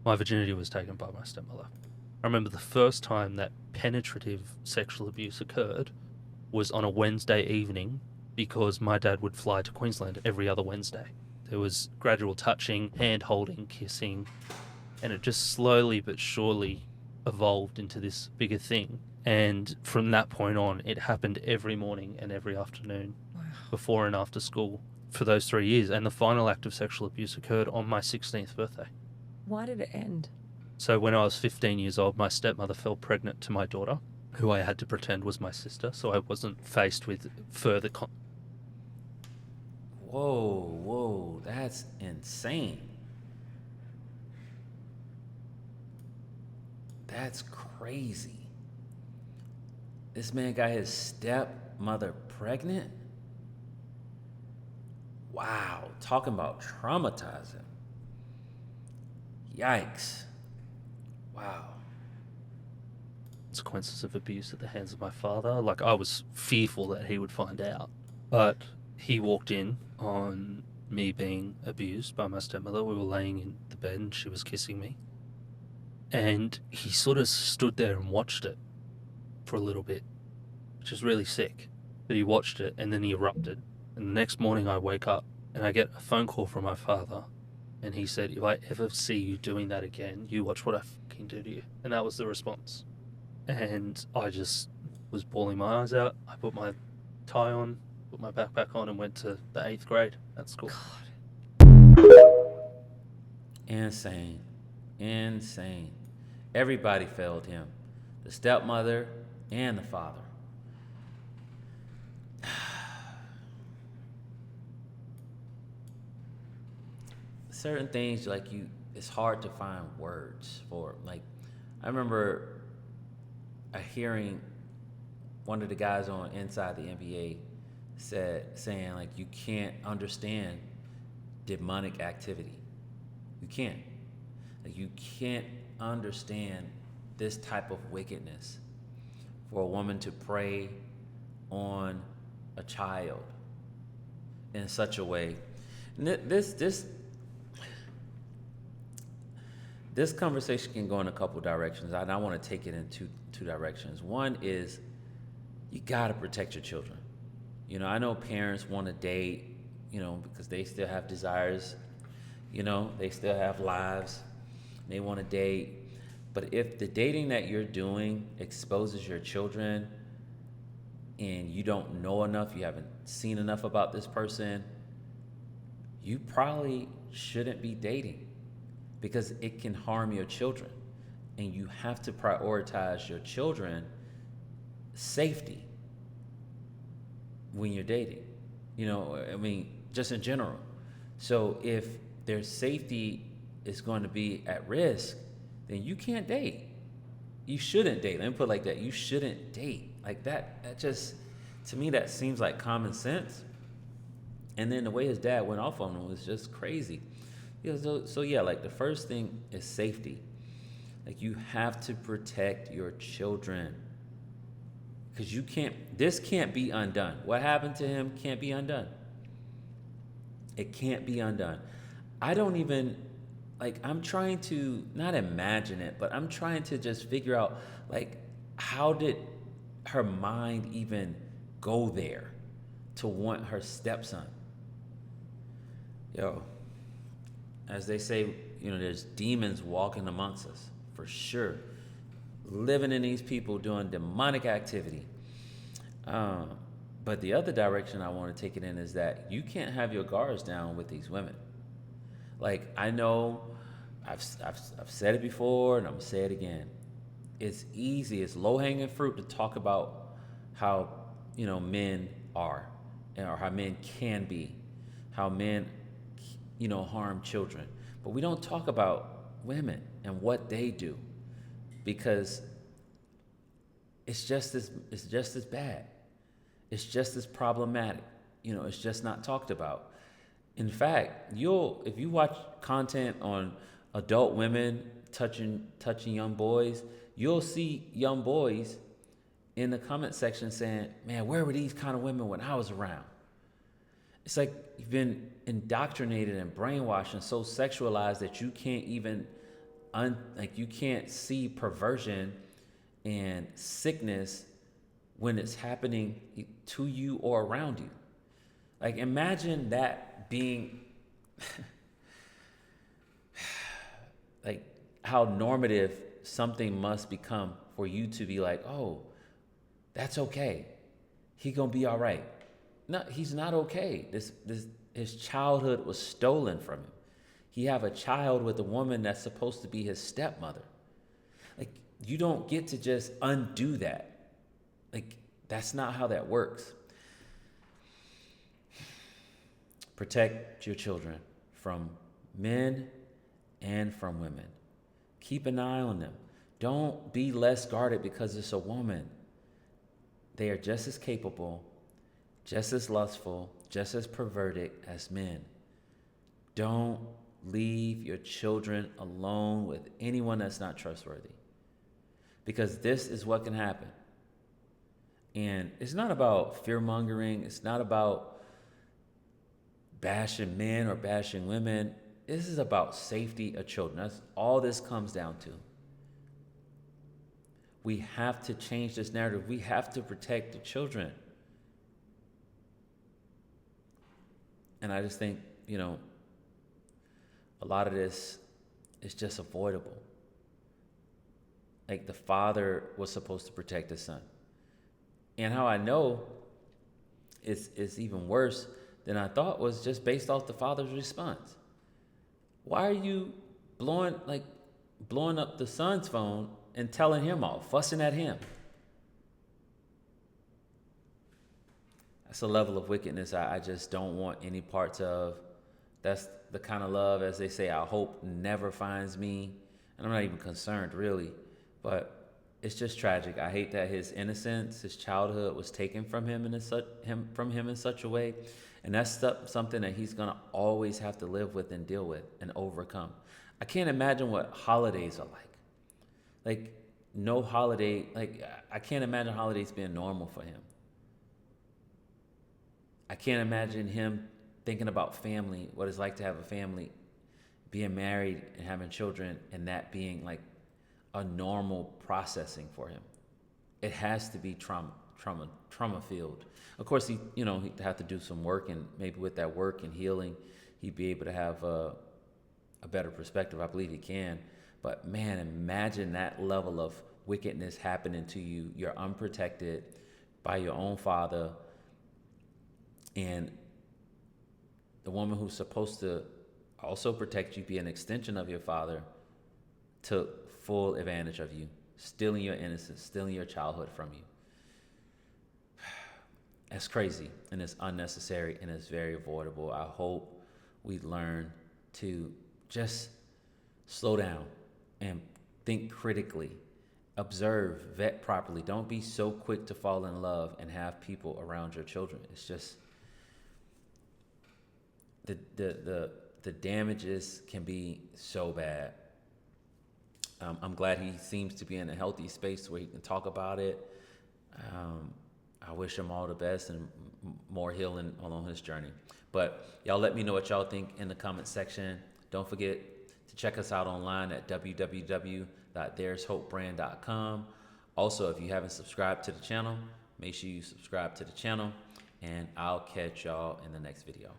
My virginity was taken by my stepmother. I remember the first time that penetrative sexual abuse occurred was on a Wednesday evening because my dad would fly to Queensland every other Wednesday. There was gradual touching, hand holding, kissing, and it just slowly but surely evolved into this bigger thing. And from that point on, it happened every morning and every afternoon, Wow. before and after school, for those 3 years. And the final act of sexual abuse occurred on my 16th birthday. Why did it end? So when I was 15 years old, my stepmother fell pregnant to my daughter, who I had to pretend was my sister, so I wasn't faced with further Whoa, that's insane. That's crazy. This man got his stepmother pregnant? Wow, talking about traumatizing. Yikes. Wow. consequences of abuse at the hands of my father. Like, I was fearful that he would find out. But he walked in on me being abused by my stepmother. We were laying in the bed and she was kissing me. And he sort of stood there and watched it for a little bit, which is really sick. But he watched it and then he erupted. And the next morning I wake up and I get a phone call from my father. And he said, if I ever see you doing that again, you watch what I fucking do to you. And that was the response. And I just was bawling my eyes out. I put my tie on, put my backpack on, and went to the 8th grade at school. Insane. Insane. Everybody failed him, the stepmother and the father. Certain things, like, it's hard to find words for. Like, I remember hearing one of the guys on Inside the NBA saying, like, you can't understand demonic activity. You can't. Like, you can't understand this type of wickedness for a woman to prey on a child in such a way. And this conversation can go in a couple directions, and I want to take it in two directions. One is, you got to protect your children. I know parents want to date, because they still have desires, they still have lives, they want to date. But if the dating that you're doing exposes your children and you don't know enough, you haven't seen enough about this person, you probably shouldn't be dating, because it can harm your children. And you have to prioritize your children's safety when you're dating. Just in general. So if their safety is going to be at risk, then you can't date. You shouldn't date. Let me put it like that. You shouldn't date. Like that. That just, to me, that seems like common sense. And then the way his dad went off on him was just crazy. So yeah, like, the first thing is safety. Like, you have to protect your children, because this can't be undone. What happened to him can't be undone. It can't be undone. I don't even, like, I'm trying to not imagine it, but I'm trying to just figure out, like, how did her mind even go there to want her stepson? Yo, as they say, there's demons walking amongst us, for sure. Living in these people doing demonic activity. But the other direction I want to take it in is that you can't have your guards down with these women. Like, I know I've said it before and I'm going to say it again. It's easy, it's low-hanging fruit to talk about how, men are, or how men can be, how men, harm children. But we don't talk about women and what they do, because it's just as bad. It's just as problematic. It's just not talked about. In fact, if you watch content on adult women touching young boys, you'll see young boys in the comment section saying, "Man, where were these kind of women when I was around?" It's like you've been indoctrinated and brainwashed and so sexualized that you can't even like you can't see perversion and sickness when it's happening to you or around you. Like imagine that being like how normative something must become for you to be like, oh, that's okay. He gonna be all right. No, he's not okay. His childhood was stolen from him. He have a child with a woman that's supposed to be his stepmother. Like you don't get to just undo that. Like that's not how that works. Protect your children from men and from women. Keep an eye on them. Don't be less guarded because it's a woman. They are just as capable, just as lustful, just as perverted as men. Don't leave your children alone with anyone that's not trustworthy, because this is what can happen. And it's not about fear mongering. It's not about bashing men or bashing women. This is about safety of children. That's all this comes down to. We have to change this narrative. We have to protect the children. And I just think, a lot of this is just avoidable. Like the father was supposed to protect his son. And how I know it's even worse than I thought was just based off the father's response. Why are you blowing up the son's phone and telling him off, fussing at him? That's a level of wickedness I just don't want any parts of. That's the kind of love, as they say, I hope never finds me. And I'm not even concerned, really. But it's just tragic. I hate that his innocence, his childhood was taken from him in such a way. And that's something that he's going to always have to live with and deal with and overcome. I can't imagine what holidays are like. Like, no holiday, I can't imagine holidays being normal for him. I can't imagine him thinking about family, what it's like to have a family, being married and having children, and that being like a normal processing for him. It has to be trauma filled. Of course, he'd have to do some work, and maybe with that work and healing, he'd be able to have a better perspective. I believe he can. But man, imagine that level of wickedness happening to you. You're unprotected by your own father, and the woman who's supposed to also protect you, be an extension of your father, took full advantage of you, stealing your innocence, stealing your childhood from you. That's crazy, and it's unnecessary, and it's very avoidable. I hope we learn to just slow down and think critically, observe, vet properly. Don't be so quick to fall in love and have people around your children. It's just the damages can be so bad. I'm glad he seems to be in a healthy space where he can talk about it. I wish him all the best and more healing along his journey. But y'all let me know what y'all think in the comment section. Don't forget to check us out online at www.there'shopebrand.com. Also, if you haven't subscribed to the channel, make sure you subscribe to the channel, and I'll catch y'all in the next video.